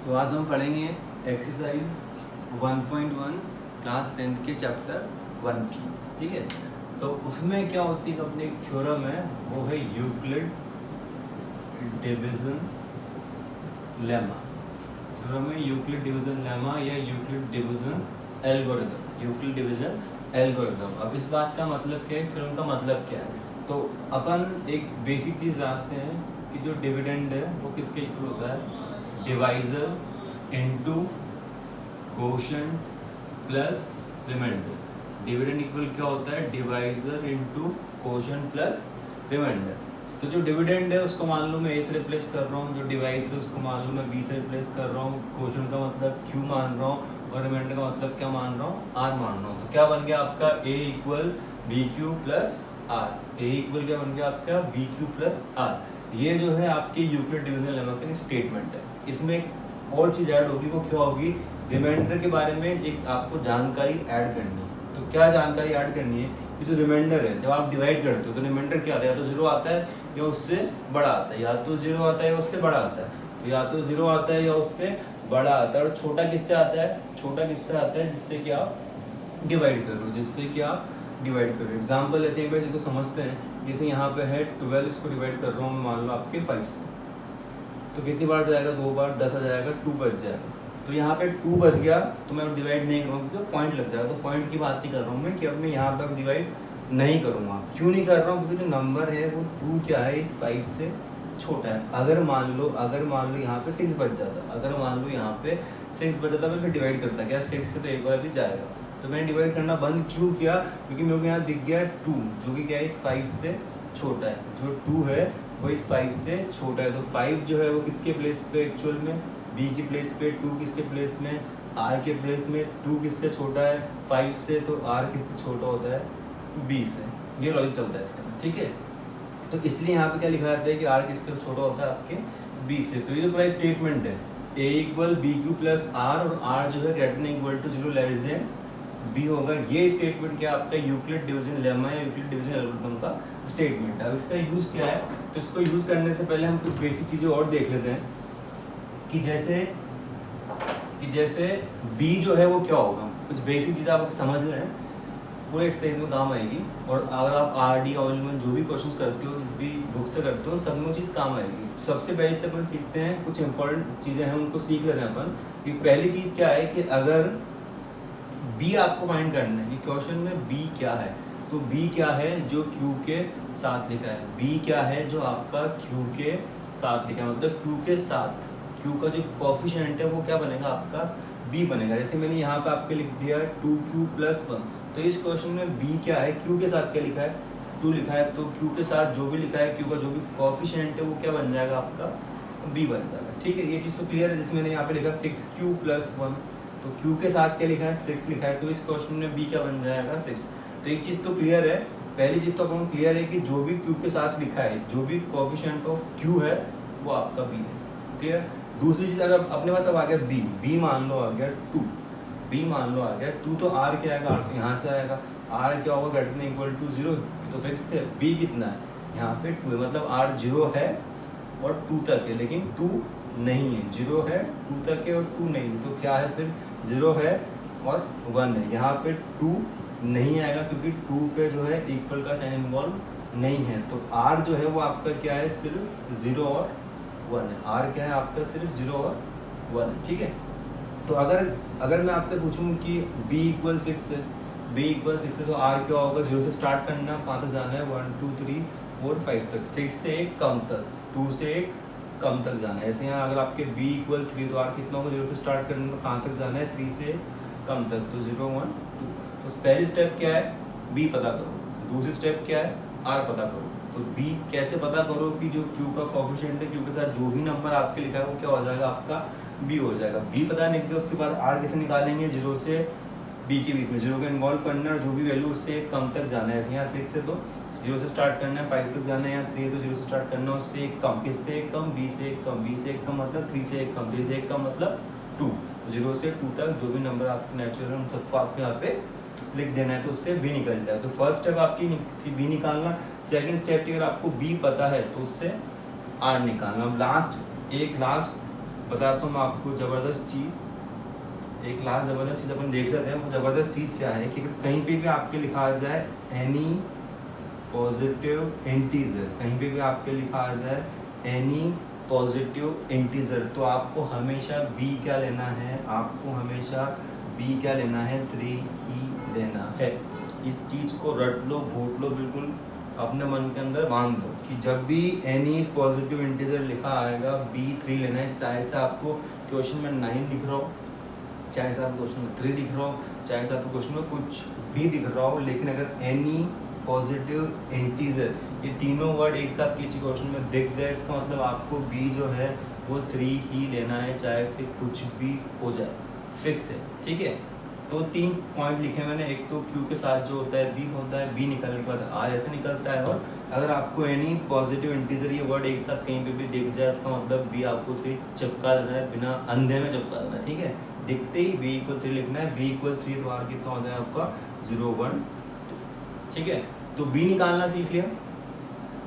तो आज हम पढ़ेंगे एक्सरसाइज 1.1 क्लास 10th के चैप्टर 1 की। ठीक है, तो उसमें क्या होती है अपनी एक थ्योरम है, वो है यूक्लिड डिवीजन लेमा। थ्योरम है यूक्लिड डिवीजन लेमा या Euclid division algorithm. Euclid division algorithm. अब इस बात का मतलब क्या है, इस थ्योरम का मतलब क्या है? तो अपन एक बेसिक चीज़ जानते हैं कि जो डिविडेंड है वो किसके इक्वल होता है, divisor into quotient plus remainder. Dividend equal क्या होता है, divisor into quotient plus remainder. तो जो डिविडेंड है उसको मान लो मैं ए से रिप्लेस कर रहा हूँ, जो डिवाइजर है उसको मान लो मैं बी से रिप्लेस कर रहा हूँ, कोशेंट का मतलब क्यू मान रहा हूँ और रिमाइंडर का मतलब क्या मान रहा हूँ, आर मान रहा हूँ। तो क्या बन गया आपका A equal B Q plus R. A equal क्या बन गया आपका बी क्यू प्लस आर। ये जो है आपके यूक्लिड डिवीजन लेमा का स्टेटमेंट है। इसमें एक और चीज़ ऐड होगी, वो क्या होगी, रिमाइंडर के बारे में एक आपको जानकारी ऐड करनी है। तो क्या जानकारी ऐड करनी है, कि जो रिमाइंडर है जब आप डिवाइड करते हो तो रिमाइंडर क्या आता है, या तो जीरो आता है या उससे बड़ा आता है, या तो जीरो आता है या उससे बड़ा आता है। तो या तो जीरो आता है या उससे बड़ा आता है। और छोटा किससे आता है, छोटा किससे आता है जिससे कि आप डिवाइड करो, जिससे कि आप डिवाइड करो। एग्जाम्पल लेते हैं, जिसको समझते हैं। जैसे यहाँ पे है 12, इसको डिवाइड कर रहा हूँ मान लो आपके 5 से, तो कितनी बार जाएगा, 2 बार, 10 आ जाएगा, 2 बच जाएगा। तो यहाँ पे 2 बच गया तो मैं डिवाइड नहीं करूँगा क्योंकि पॉइंट लग जाएगा। तो पॉइंट की बात नहीं कर रहा हूँ मैं, कि अब मैं यहाँ पे अब डिवाइड नहीं करूँगा। क्यों नहीं कर रहा हूँ, क्योंकि जो नंबर है वो 2 क्या है, 5 से छोटा है। अगर मान लो यहाँ पे 6 बच जाता, अगर मान लो यहाँ पे 6 बच जाता, मैं फिर डिवाइड करता क्या, 6 से तो एक बार भी जाएगा। तो मैंने डिवाइड करना बंद क्यों किया, क्योंकि मेरे को यहाँ दिख गया 2, जो कि क्या है, इस 5 से छोटा है। जो 2 है वो इस 5 से छोटा है। तो 5 जो है वो किसके प्लेस पे, एक्चुअल में b की प्लेस पे, 2 किसके प्लेस में, r के प्लेस में। 2 किससे छोटा है, 5 से, तो r किससे छोटा होता है, b से। ये लॉजिक चलता है इसका, ठीक है। तो इसलिए यहाँ पे क्या लिखा जाता है कि r किससे छोटा होता है, आपके b से। तो ये जो पूरा स्टेटमेंट है, a equal B Q plus R, और r जो है greater than equal to 0 less than B होगा। ये स्टेटमेंट क्या आपका यूक्लिड डिवीजन लेमा या यूक्लिड डिवीजन एल्गोरिथम का स्टेटमेंट है। अब इसका यूज़ क्या है, तो इसको यूज़ करने से पहले हम कुछ बेसिक चीज़ें और देख लेते हैं, कि जैसे बी जो है वो क्या होगा। कुछ बेसिक चीज़ें आप समझ लें, पूरे एक्सरसाइज में काम आएगी। और अगर आप आर डी ऑल में जो भी क्वेश्चन करते हो, जिस भी बुक से करते हो, सब में वो चीज़ काम आएगी। सबसे पहले से अपन सीखते हैं, कुछ इंपॉर्टेंट चीज़ें हैं उनको सीख लेते हैं अपन। कि पहली चीज़ क्या है, कि अगर बी आपको फाइंड करना है कि क्वेश्चन में बी क्या है, तो बी क्या है जो क्यू के साथ लिखा है। बी क्या है जो आपका क्यू के साथ लिखा है, मतलब क्यू के साथ क्यू का जो कोफिशिएंट है वो क्या बनेगा, आपका बी बनेगा। जैसे मैंने यहाँ पे आपके लिख दिया 2q + 1, तो इस क्वेश्चन में बी क्या है, क्यू के साथ क्या लिखा है, 2 लिखा है। तो क्यू के साथ जो भी लिखा है, क्यू का जो भी कोफिशिएंट है वो क्या बन जाएगा, आपका बी बन जाएगा। ठीक है, ये चीज़ तो क्लियर है। जैसे मैंने यहाँ पे लिखा 6q + 1, तो q के साथ क्या लिखा है, 6 लिखा है। तो इस क्वेश्चन में b क्या बन जाएगा, 6। तो एक चीज़ तो क्लियर है, पहली चीज़ तो अपन क्लियर है कि जो भी q के साथ लिखा है, जो भी कोएफिशिएंट ऑफ q है वो आपका b है। क्लियर। दूसरी चीज़, अगर अपने पास अब आ गया b मान लो आ गया 2, b मान लो आ गया 2, तो r क्या आएगा, r तो यहाँ से आएगा। r क्या होगा, ग्रेटर देन इक्वल टू 0, तो फिक्स है। b कितना है, यहाँ पे 2 है, मतलब r 0 है और 2 तक है, लेकिन 2 नहीं है। 0 है, 2 तक है और 2 नहीं है। तो क्या है फिर, 0 है और 1 है। यहाँ पे 2 नहीं आएगा क्योंकि 2 पे जो है इक्वल का साइन इन्वॉल्व नहीं है। तो r जो है वो आपका क्या है, सिर्फ 0 और 1 है। r क्या है आपका, सिर्फ 0 और 1 है। ठीक है। तो अगर मैं आपसे पूछूं कि b = 6 है, b = 6 है, तो r क्या होगा, 0 से स्टार्ट करना है, कहाँ तक जाना है, 1 2 3 4 5 तक, 6 से एक कम तक, 2 से एक कम तक जाना है। ऐसे यहाँ अगर आपके b = 3, तो r कितना होगा, 0 से स्टार्ट करने में कहाँ तक जाना है, 3 से कम तक, तो 0 1 2। तो पहली स्टेप क्या है, b पता करो। दूसरी स्टेप क्या है, r पता करो। तो b कैसे पता करो, कि जो q का कोएफिशिएंट है, q के साथ जो भी नंबर आपके लिखा है वो क्या हो जाएगा, आपका b हो जाएगा। b पता नहीं किया, उसके बाद r कैसे निकालेंगे, 0 से b के बीच में 0 को इन्वॉल्व करना है और जो भी वैल्यू उससे कम तक जाना है। यहाँ 6 से तो 0 से स्टार्ट करना है, 5 तक जाना है, यहाँ 3 है तो 0 से स्टार्ट करना है, उससे एक कम, किससे एक कम, b से एक कम, b से एक कम मतलब 3 से एक कम, 3 से एक कम मतलब 2। 0 से 2 तक जो भी नंबर आपके नेचुरल है उन सबको आपको यहाँ पे लिख देना है, तो उससे b निकल जाए। तो फर्स्ट स्टेप आपकी थी b निकालना। सेकंड स्टेप थी, अगर आपको b पता है तो उससे r निकालना। अब लास्ट बताता हूँ मैं आपको ज़बरदस्त चीज़, एक लास्ट ज़बरदस्त चीज़ अपन देख लेते हैं। वो ज़बरदस्त चीज़ क्या है कि कहीं पे भी आपके लिखा आ जाए एनी पॉजिटिव इंटीजर, कहीं पे भी आपके लिखा आ जाए एनी पॉजिटिव इंटीजर, तो आपको हमेशा बी क्या लेना है, आपको हमेशा बी क्या लेना है, 3 ही लेना है। इस चीज़ को रट लो, घोट लो, बिल्कुल अपने मन के अंदर बांध दो कि जब भी एनी पॉजिटिव इंटीजर लिखा आएगा B3 लेना है, चाहे से आपको क्वेश्चन में 9 दिख रहा हो, चाहे से आपको क्वेश्चन में 3 दिख रहा हो, चाहे से आपको क्वेश्चन में कुछ भी दिख रहा हो, लेकिन अगर एनी पॉजिटिव इंटीजर ये तीनों वर्ड एक साथ किसी क्वेश्चन में दिख गए, इसका मतलब आपको बी जो है वो 3 ही लेना है, चाहे से कुछ भी हो जाए, फिक्स है। ठीक है, तो 3 पॉइंट लिखे मैंने। एक तो क्यू के साथ जो होता है बी होता है, बी निकलने के बाद आर ऐसे निकलता है, और अगर आपको एनी पॉजिटिव इंटीजर ये वर्ड एक साथ कहीं पे भी दिख जाए, इसका मतलब बी आपको 3 चिपका देना है, बिना अंधे में चिपका देना है। ठीक है, दिखते ही बी इक्वल 3 लिखना है, बी इक्वल 3 तो आर कितना हो जाए आपका 0 1 2। ठीक है, तो बी निकालना सीख लिया,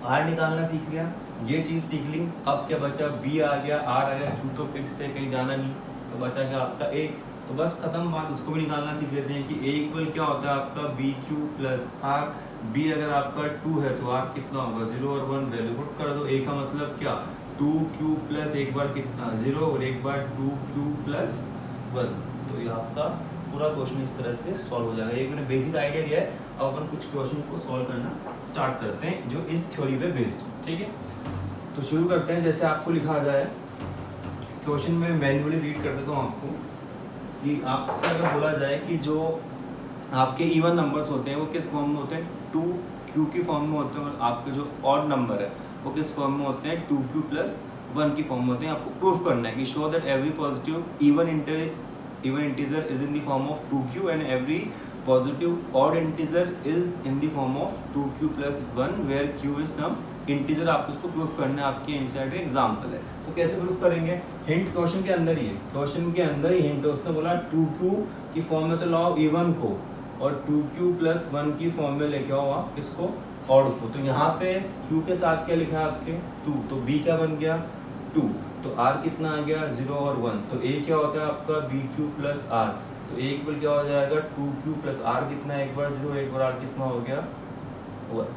आर निकालना सीख लिया, ये चीज़ सीख ली। अब क्या बचा, बी आ गया, आर आ गया, क्यू तो फिक्स है, कहीं जाना नहीं, तो बचा क्या आपका ए। तो बस खत्म बात, उसको भी निकालना सीख लेते हैं कि ए इक्वल क्या होता है आपका B Q plus R. B अगर आपका 2 है तो आर कितना होगा 0 और 1 वैल्यू पुट कर दो। ए का मतलब क्या 2q प्लस एक बार कितना 0 और एक बार 2q प्लस 1। तो ये आपका पूरा क्वेश्चन इस तरह से सॉल्व हो जाएगा। एक मैंने बेसिक आइडिया दिया है, अब अपन कुछ क्वेश्चन को सॉल्व करना स्टार्ट करते हैं जो इस थ्योरी पे बेस्ड है। ठीक है, तो शुरू करते हैं। जैसे आपको लिखा आ जाए क्वेश्चन में, मैन्युअली रीड कर देता हूँ आपको कि आपसे अगर बोला जाए कि जो आपके इवन नंबर्स होते हैं वो किस फॉर्म में होते हैं, 2q की फॉर्म में होते हैं, और आपके जो ऑड नंबर है वो किस फॉर्म में होते हैं, 2q प्लस 1 की फॉर्म में होते हैं। आपको प्रूफ करना है कि show that every positive even integer is in the form of 2q and every positive odd integer is in the form of 2q plus 1 where q is some integer. आपको उसको proof करना है, आपके inside example है। तो कैसे proof करेंगे, hint question के अंदर ही है, क्वेश्चन के अंदर ही हिंट है। उसने बोला 2q की फॉर्म में तो लाओ इवन को, और 2q प्लस 1 की फॉर्म में लेके आओ आप इसको ऑड को। तो यहाँ पे q के साथ क्या लिखा है आपके 2, तो b क्या बन गया 2, तो r कितना आ गया 0 और 1, तो a क्या होता है आपका bq प्लस r, तो a इक्वल क्या हो जाएगा 2q प्लस r कितना है, एक बार 0 एक बार r कितना हो गया 1,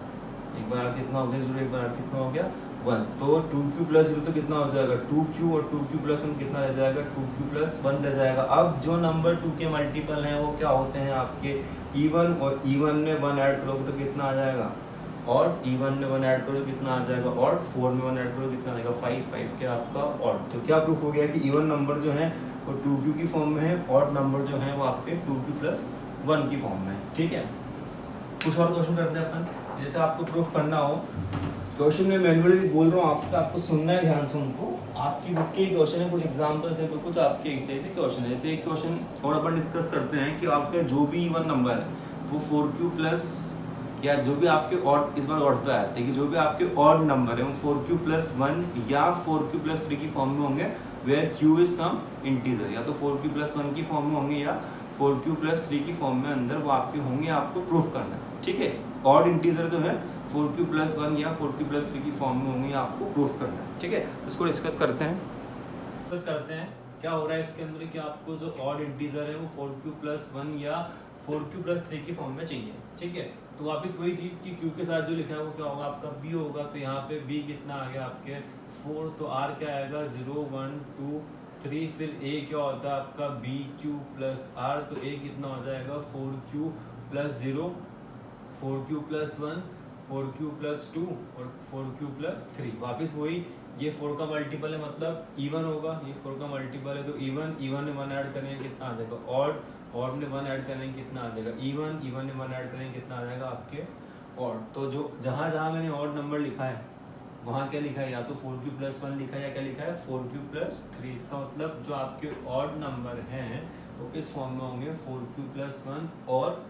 एक बार r कितना हो गया 0 एक बार r कितना हो गया 1। तो 2q प्लस 0 तो कितना हो जाएगा 2q, और 2q प्लस 1 कितना रह जाएगा 2q प्लस 1 रह जाएगा। अब जो नंबर 2 के मल्टीपल हैं वो क्या होते हैं आपके इवन, और इवन में 1 ऐड करोगे तो कितना आ जाएगा, और इवन में 1 ऐड करोगे कितना आ जाएगा, और 4 में 1 ऐड करोगे कितना आ जाएगा 5, 5 क्या आपका ऑड। तो क्या प्रूफ हो गया कि इवन नंबर जो है वो 2q की फॉर्म में है, ऑड नंबर जो है वो आपके 2q प्लस 1 की फॉर्म में है। ठीक है, कुछ और क्वेश्चन करते हैं अपन। जैसे आपको प्रूफ करना हो, क्वेश्चन में मैन्युअली बोल रहा हूँ आपसे, आपको सुनना है ध्यान से उनको। आपकी बुक के क्वेश्चन है, कुछ एग्जांपल्स है, तो कुछ आपके एक्सरसाइज के क्वेश्चन है। जैसे एक क्वेश्चन और अपन डिस्कस करते हैं कि आपका जो भी इवन नंबर है वो 4q प्लस, या जो भी आपके ऑड, इस बार ऑड पे आते हैं कि जो भी आपके ऑड नंबर है वो 4q प्लस 1 या 4q प्लस 3 की फॉर्म में होंगे, where q is some integer, या तो 4q प्लस 1 की फॉर्म में होंगे या 4q प्लस 3 की फॉर्म में अंदर वो आपके होंगे, आपको प्रूफ करना है। ठीक है, ऑड इंटीजर जो है 4q प्लस 1 या 4q प्लस 3 की फॉर्म में होंगे, आपको प्रूफ करना है। ठीक है, इसको डिस्कस करते हैं। क्या हो रहा है इसके अंदर कि आपको जो ऑड इंटीजर है वो 4q प्लस 1 या 4q प्लस 3 की फॉर्म में चाहिए। ठीक है, तो वापस वही चीज़ कि q के साथ जो लिखा है वो क्या होगा आपका b होगा, तो यहाँ पे b कितना आ गया आपके 4, तो r क्या आएगा 0 1 2 3, फिर a क्या होता है आपका bq प्लस r, तो a कितना हो जाएगा 4q plus 0, 4q plus 1, 4q plus 2 और 4q प्लस 3। वापस वही, ये 4 का मल्टीपल है मतलब इवन होगा, ये 4 का मल्टीपल है तो इवन में 1 ऐड करेंगे कितना आ जाएगा ऑड में 1 ऐड करेंगे कितना आ जाएगा इवन में 1 ऐड करेंगे कितना आ जाएगा आपके ऑड। तो जो जहाँ मैंने ऑड नंबर लिखा है वहाँ क्या लिखा है, या तो 4q प्लस 1 लिखा है या क्या लिखा है 4q प्लस 3। इसका मतलब जो आपके ऑड नंबर हैं वो किस फॉर्म में होंगे 4q प्लस 1 और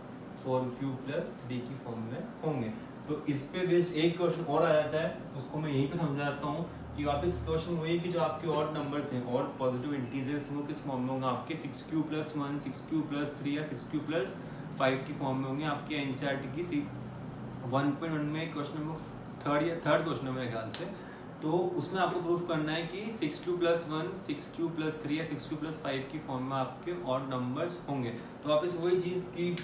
4q प्लस 3 की फॉर्म में होंगे। तो इस पे बेस्ड एक क्वेश्चन और आ जाता है, उसको मैं यहीं पे समझाता हूँ कि वापस क्वेश्चन वही कि जो आपके ऑड नंबर्स हैं, ऑड पॉजिटिव इंटीजर्स वो किस फॉर्म में होंगे आपके 6q प्लस 1, 6q प्लस 3 या 6q प्लस 5 की फॉर्म में होंगे। आपके एनसीईआरटी की 1.1 में क्वेश्चन नंबर थर्ड क्वेश्चन है मेरे ख्याल से, तो उसमें आपको प्रूफ करना है कि 6q+1, 6q+3 या 6q+5 की फॉर्म में आपके ऑड नंबर्स होंगे। तो वापस वही चीज़ की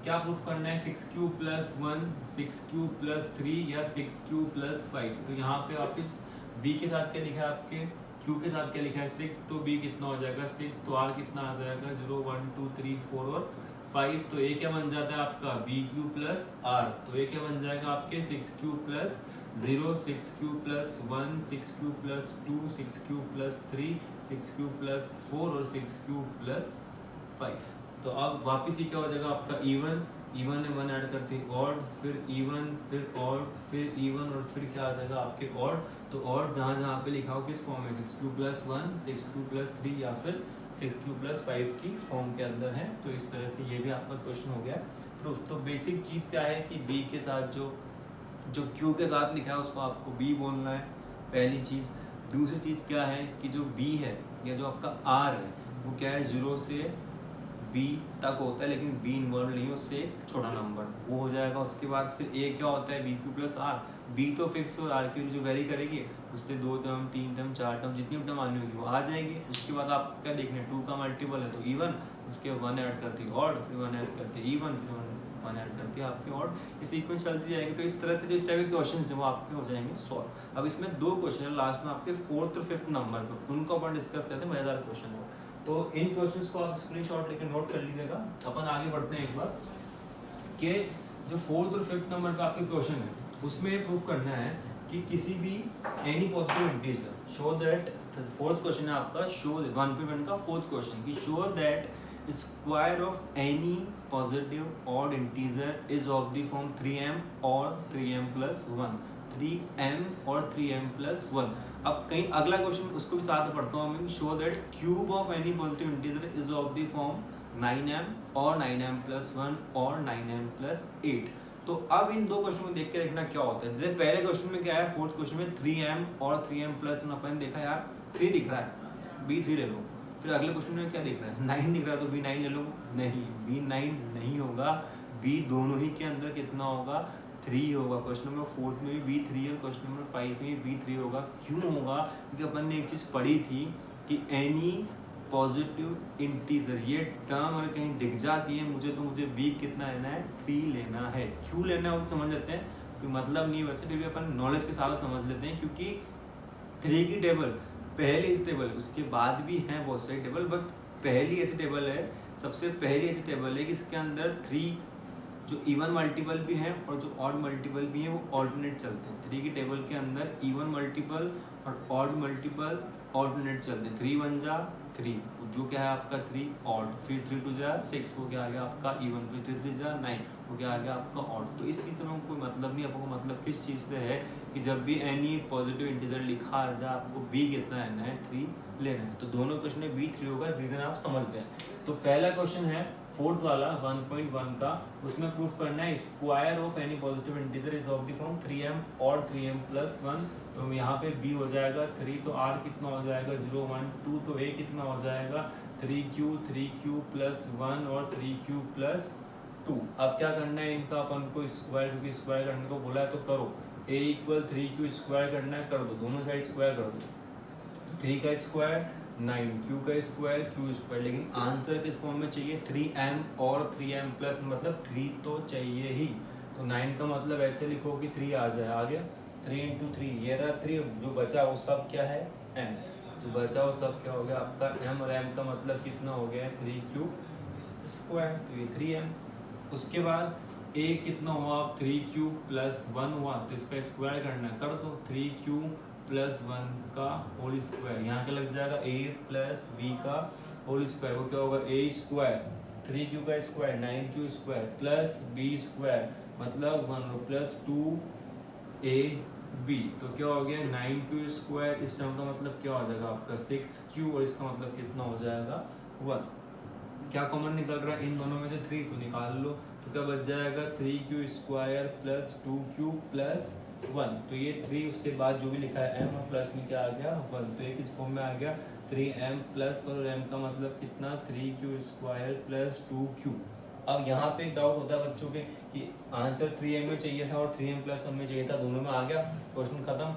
क्या प्रूफ करना है, 6q+1, 6q+3 या 6q+5। तो यहाँ पे वापस b के साथ क्या लिखा है आपके, q के साथ क्या लिखा है 6, तो b कितना हो जाएगा 6, तो r कितना आ जाएगा 0, 1, 2, 3, 4 और 5। तो a क्या बन जाता है आपका bq+r। तो a क्या बन जाएगा आपके 6q+0, 6q+1, 6q+2, 6q+3, 6q+4 और 6q+5। तो अब वापस ही क्या हो जाएगा आपका इवन में 1 ऐड करते हैं ऑड, फिर इवन, फिर ऑड, फिर इवन और फिर क्या आ जाएगा आपके ऑड। तो ऑड जहाँ जहाँ पे लिखा हो किस फॉर्म में, 6q+1, 6q+3 या फिर 6q+5 की फॉर्म के अंदर है। तो इस तरह से ये भी आपका क्वेश्चन हो गया प्रूफ। तो बेसिक चीज़ क्या है कि b के साथ जो q के साथ लिखा है उसको आपको b बोलना है, पहली चीज़। दूसरी चीज़ क्या है कि जो b है या जो आपका r है वो क्या है 0 से b तक होता है, लेकिन b इन्वॉल्व नहीं है, उससे एक छोटा नंबर वो हो जाएगा। उसके बाद फिर a क्या होता है bq+r, b तो फिक्स और r की वैल्यू जो वेरी करेगी उससे 2 टर्म 3 टर्म 4 टर्म जितनी टर्म आनी होगी वो आ जाएगी। उसके बाद आपको क्या देखना है, 2 का मल्टीपल है तो इवन, उसके 1 ऐड करते हैं ऑड, फिर 1 ऐड करते हैं इवन, फिर 1 ऐड करती है आपके ऑड, ये सीक्वेंस चलती जाएगी। तो इस तरह से जो इस टाइप के क्वेश्चन है वो आपके हो जाएंगे सॉल्व। अब इसमें 2 क्वेश्चन है लास्ट में आपके 4th और 5th नंबर पर, उनको अपन डिस्कस करते हैं, मजेदार क्वेश्चन हो। तो इन क्वेश्चंस को आप स्क्रीनशॉट लेकर नोट कर लीजिएगा। अपन आगे बढ़ते हैं एक बार कि जो 4th और 5th नंबर का आपके क्वेश्चन है उसमें ये प्रूफ करना है कि किसी भी any positive integer show that, 4th question है आपका, शो 1/1 का 4th क्वेश्चन कि show that square of any positive odd integer is of the form 3m और 3m+1, 3m और 3m+1। अब कहीं अगला क्वेश्चन उसको भी साथ में पढ़ता हूँ मैं, show that cube of any positive integer is of the form 9m और 9m+1 और 9m+8। तो अब इन दो क्वेश्चन को देख के देखना क्या होता है। जैसे पहले क्वेश्चन में क्या है, 4th क्वेश्चन में 3m और 3m+1 अपन देखा यार 3 दिख रहा है, b3 ले लो। फिर अगले क्वेश्चन में क्या दिख रहा है, 9 दिख रहा है तो b9 ले लो, नहीं b9 नहीं होगा, b दोनों ही के अंदर कितना होगा 3 होगा। क्वेश्चन नंबर 4 में भी b3 है, क्वेश्चन नंबर 5 में भी b3 होगा। क्यों होगा, क्योंकि अपन ने एक चीज़ पढ़ी थी कि एनी पॉजिटिव इंटीजर, ये टर्म अगर कहीं दिख जाती है मुझे, तो मुझे b कितना लेना है 3 लेना है। क्यों लेना है वो समझ लेते हैं, कोई मतलब नहीं वैसे, फिर भी अपन नॉलेज के साथ समझ लेते हैं। क्योंकि 3 की टेबल पहली ऐसी टेबल, उसके बाद भी हैं बहुत सारी टेबल, बट पहली ऐसी टेबल है, सबसे पहली ऐसी टेबल है कि इसके अंदर 3 जो इवन मल्टीपल भी हैं और जो ऑड मल्टीपल भी हैं वो ऑल्टरनेट चलते हैं। 3 की टेबल के अंदर इवन मल्टीपल और ऑड मल्टीपल ऑल्टरनेट चलते हैं। 3 1 जा 3, जो क्या है आपका 3 ऑड, फिर 3 2 जा 6 हो गया आ गया आपका इवन, फिर 3 3 जा 9 हो गया आ गया आपका ऑड। तो इस चीज़ से हमको कोई मतलब नहीं, आपको मतलब किस चीज़ से है कि जब भी एनी पॉजिटिव इंटीजर लिखा आ जाए आपको b कितना लेना है 3 लेना है। तो दोनों क्वेश्चन में b3 होगा, रीजन आप समझ गए। तो पहला क्वेश्चन है 4th वाला 1.1 का, उसमें प्रूफ करना है square of any positive integer is of the form 3m और 3m+1। तो यहाँ पे b हो जाएगा 3, तो r कितना हो जाएगा 0 1 2, तो a कितना हो जाएगा 3q+1 और 3q+2। अब क्या करना है इनका अपन को स्क्वायर, क्योंकि स्क्वायर करने को बोला है तो करो। a = 3q स्क्वायर करना है, कर दो, दोनों साइड स्क्वायर कर दो। 3 का स्क्वायर 9, q का स्क्वायर q स्क्वायर, लेकिन आंसर किस फॉर्म में चाहिए 3m और 3m+, मतलब 3 तो चाहिए ही। तो 9 का मतलब ऐसे लिखो कि 3 आ जाए, आ गया 3 × 3, ये रहा 3, जो बचा वो सब क्या है m, जो बचा वो सब क्या हो गया आपका m, और m का मतलब कितना हो गया 3q स्क्वायर, तो ये 3m। उसके बाद a कितना हुआ 3q+1 हुआ, तो इसका स्क्वायर करना है, कर दो 3q+1 का होल स्क्वायर, यहाँ क्या लग जाएगा a+b का होल स्क्वायर, वो क्या होगा a स्क्वायर 3q का square 9q square plus b square मतलब 1 प्लस 2ab, तो क्या हो गया 9q स्क्वायर। इस टर्म का मतलब क्या हो जाएगा आपका 6q, और इसका मतलब कितना हो जाएगा 1। क्या कॉमन निकल रहा है इन दोनों में से 3, तो निकाल लो, तो क्या बच जाएगा 3q स्क्वायर प्लस 2q+1, तो ये 3, उसके बाद जो भी लिखा है m और प्लस में क्या आ गया 1, तो ये किस फॉर्म में आ गया 3m+1, और m का मतलब कितना 3q स्क्वायर प्लस 2q। अब यहाँ पे एक डाउट होता है बच्चों के कि आंसर 3m में चाहिए था और 3m+1 में चाहिए था, दोनों में आ गया, क्वेश्चन खत्म।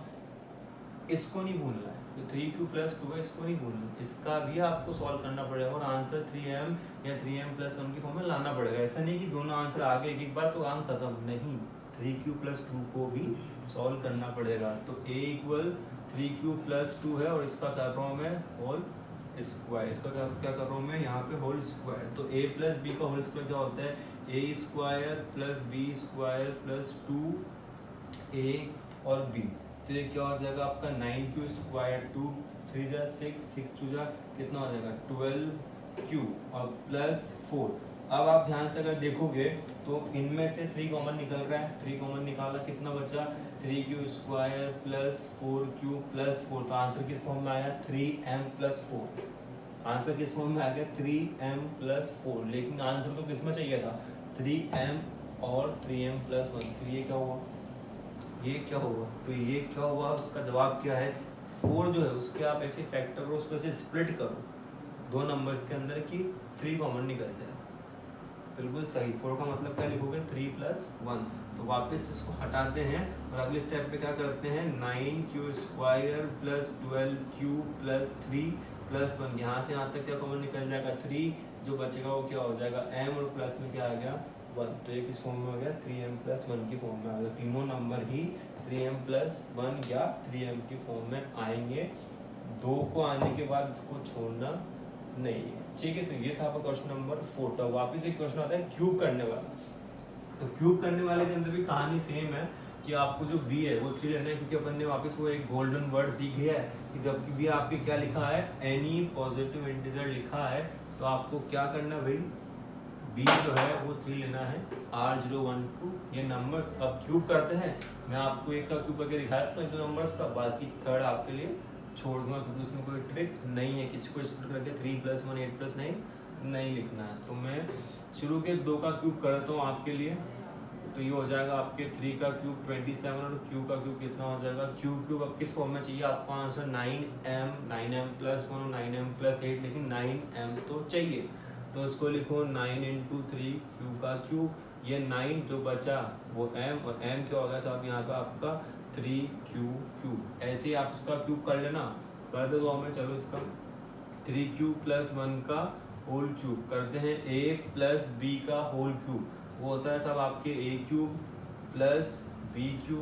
इसको नहीं भूलना है, तो 3q+2 है, इसको नहीं भूलना, इसका भी आपको सॉल्व करना पड़ेगा और आंसर 3m या 3m+1 की फॉर्म में लाना पड़ेगा। ऐसा नहीं कि दोनों आंसर आ गए एक बार तो काम खत्म, नहीं, 3q+2 को भी सॉल्व करना पड़ेगा। तो a = 3q+2 है और इसका कर रहा हूँ मैं होल स्क्वायर, इसका क्या कर रहा हूँ मैं यहाँ पे होल स्क्वायर। तो a + b का होल स्क्वायर क्या होता है, a² + b² + 2a और b, तो ये क्या हो जाएगा आपका 9q², 2 3 जा 6, 6 2 जा कितना हो जाएगा 12q और +4। अब आप ध्यान से अगर देखोगे तो इनमें से 3 कॉमन निकल रहा है, 3 कॉमन निकाला, कितना बचा 3q² + 4q + 4, तो आंसर किस फॉर्म में आया 3m+4, आंसर किस फॉर्म में आ गया 3m+4। लेकिन आंसर तो किस में चाहिए था 3m और 3m+1, फिर ये क्या हुआ, ये क्या हुआ, तो ये क्या हुआ, उसका जवाब क्या है 4 जो है उसके आप ऐसे फैक्टर करो, उसको ऐसे स्प्लिट करो दो नंबर्स के अंदर कि 3 कॉमन निकल जाए, बिल्कुल सही। 4 का मतलब क्या लिखोगे 3+1, तो वापस इसको हटाते हैं और अगले स्टेप पे क्या करते हैं 9q² + 12q + 3+1, यहाँ से यहाँ तक क्या कॉमन निकल जाएगा 3, जो बचेगा वो क्या हो जाएगा m और प्लस में क्या आ गया 1, तो ये किस फॉर्म में हो गया 3m+1 की फॉर्म में आ गया। तीनों नंबर ही 3m+1 या 3m की फॉर्म में आएंगे, 2 को आने के बाद इसको छोड़ना नहीं है, ठीक है। तो ये था आपका क्वेश्चन नंबर 4। तो वापिस एक क्वेश्चन आता है क्यूब करने वाला, तो क्यूब करने वाले के अंदर भी कहानी सेम है कि आपको जो b है वो 3 लेना है, क्योंकि अपन ने वापस वो एक गोल्डन वर्ड सीख लिया है कि जब भी आपके क्या लिखा है एनी पॉजिटिव इंटीजर लिखा है तो आपको क्या करना है भाई, b जो है वो 3 लेना है, r012 ये नंबर्स। अब क्यूब करते हैं, मैं आपको एक का क्यूब करके दिखाया तो इन दो नंबर्स का, बाकी थर्ड आपके लिए छोड़ दूंगा क्योंकि उसमें कोई ट्रिक नहीं है, किसी को स्प्लिट करके 3+1 8+9 नहीं लिखना है। तो मैं शुरू के 2 का क्यूब करता हूँ आपके लिए, तो ये हो जाएगा आपके 3 का क्यूब 27 और q का क्यूब कितना हो जाएगा क्यूब अब किस फॉर्म में चाहिए आपको आंसर 9m+1 और 9m+8, लेकिन 9m तो चाहिए, तो इसको लिखो 9 × 3 q का क्यूब, ये 9 जो बचा वो m और m क्या होगा साहब यहाँ पे आपका 3q3, ऐसे ही आप इसका क्यूब कर लेना, कर दो दो में। चलो इसका 3q + 1 का होल क्यूब करते हैं, a + b का होल क्यूब, वो होता है सब आपके a³ + b³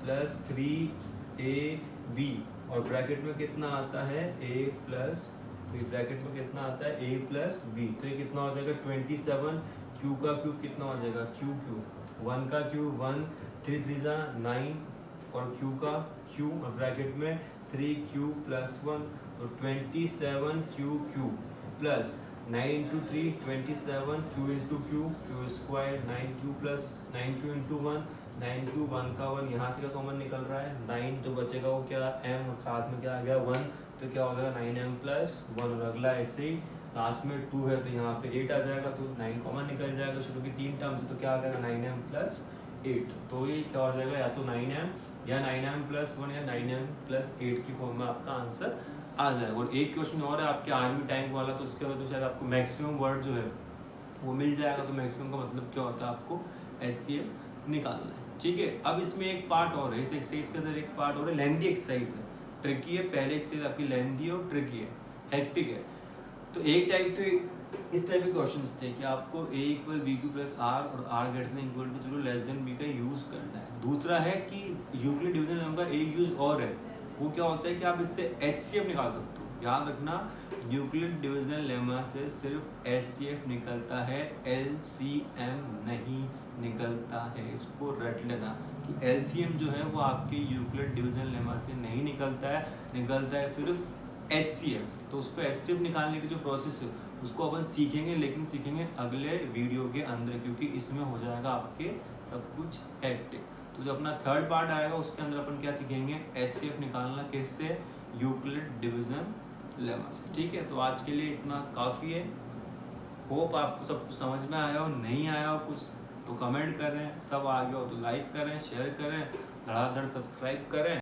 + 3ab और ब्रैकेट में कितना आता है ब्रैकेट में कितना आता है a + b, तो ये कितना हो जाएगा 27, q का क्यूब कितना हो जाएगा q³, 1 का क्यूब 1, 3 3 जा 9 और q का क्यूब और ब्रैकेट में 3q + 1, तो 27q³ plus 9 × 3 27, q × q q², 9q + 9q × 1, 9q 1 का 1, यहाँ से क्या कॉमन निकल रहा है 9, तो बचेगा वो क्या m और साथ में क्या आ गया 1, तो क्या हो गया 9m+1 और अगला ऐसे ही लास्ट में 2 है तो यहाँ पे 8 आ जाएगा, तो 9 कॉमन निकल जाएगा शुरू की 3 टर्म से, तो क्या आ जाएगा 9m+8, तो ये क्या हो जाएगा या तो 9m या 9m+1 या 9m+8 की फॉर्म में आपका आंसर आ जाएगा। और एक क्वेश्चन और है आपके आर्मी टैंक वाला, तो उसके बाद तो शायद आपको मैक्सिमम वर्ड जो है वो मिल जाएगा, तो मैक्सिमम का मतलब क्या होता है आपको HCF निकालना है, ठीक है। अब इसमें एक पार्ट और है, इस एक्सरसाइज के अंदर एक पार्ट और है, लेंथी एक्सरसाइज है, ट्रिकी है, पहले एक्सरसाइज आपकी लेंथी और ट्रिकी है, हेक्टिक है। तो एक टाइप तो इस टाइप के क्वेश्चंस थे कि आपको a = bq + r और r > 0 लेस देन b का यूज करना है। दूसरा है कि यूक्लिड डिवीजन लेमा का एक यूज और है, वो क्या होता है कि आप इससे HCF निकाल सकते हो। याद रखना यूक्लिड डिवीजन लेमा से सिर्फ HCF निकलता है, LCM नहीं निकलता है, इसको रट लेना कि LCM जो है वो आपके यूक्लिड डिवीजन लेमा से नहीं निकलता है सिर्फ HCF। तो उसको HCF निकालने की जो प्रोसेस है उसको अपन सीखेंगे, लेकिन सीखेंगे अगले वीडियो के अंदर, क्योंकि इसमें हो जाएगा आपके सब कुछ हेक्टिक। तो जो अपना थर्ड पार्ट आएगा उसके अंदर अपन क्या सीखेंगे HCF निकालना किससे, यूक्लिड डिवीजन लेमा से, ठीक है। तो आज के लिए इतना काफ़ी है, होप आपको सब कुछ समझ में आया हो, नहीं आया हो कुछ तो कमेंट करें, सब आ गया हो तो लाइक करें, शेयर करें, धड़ाधड़ सब्सक्राइब करें।